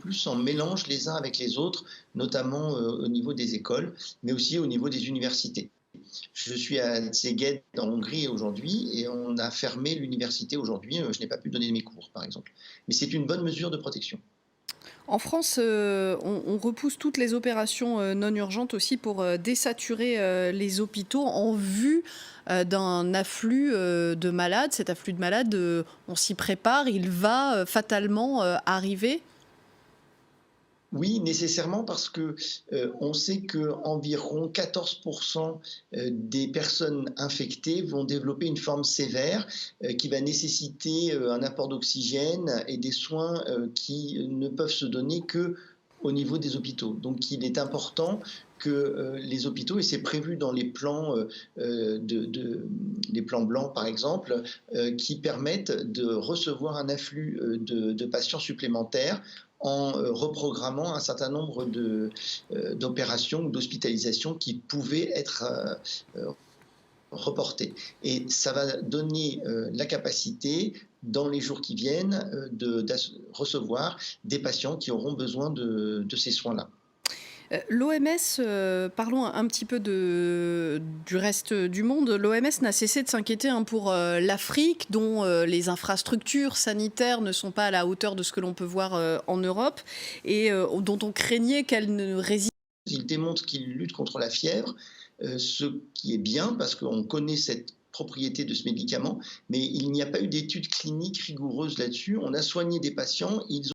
plus en mélange les uns avec les autres, notamment au niveau des écoles, mais aussi au niveau des universités. Je suis à Szeged en Hongrie aujourd'hui et on a fermé l'université aujourd'hui. Je n'ai pas pu donner mes cours, par exemple. Mais c'est une bonne mesure de protection. En France, on repousse toutes les opérations, non urgentes aussi pour, désaturer, les hôpitaux en vue, d'un afflux, de malades. Cet afflux de malades, on s'y prépare, il va, fatalement, arriver? Oui, nécessairement parce que on sait qu'environ 14% des personnes infectées vont développer une forme sévère qui va nécessiter un apport d'oxygène et des soins qui ne peuvent se donner que au niveau des hôpitaux. Donc il est important que les hôpitaux, et c'est prévu dans les plans, les plans blancs par exemple, qui permettent de recevoir un afflux de patients supplémentaires en reprogrammant un certain nombre d'opérations ou d'hospitalisations qui pouvaient être reportées. Et ça va donner la capacité, dans les jours qui viennent, de recevoir des patients qui auront besoin de ces soins-là. L'OMS, parlons un petit peu du reste du monde. L'OMS n'a cessé de s'inquiéter, hein, pour, l'Afrique dont, les infrastructures sanitaires ne sont pas à la hauteur de ce que l'on peut voir, en Europe et dont on craignait qu'elle ne résiste. Il démontre qu'il lutte contre la fièvre, ce qui est bien parce qu'on connaît cette propriété de ce médicament, mais il n'y a pas eu d'études cliniques rigoureuses là-dessus. On a soigné des patients, ils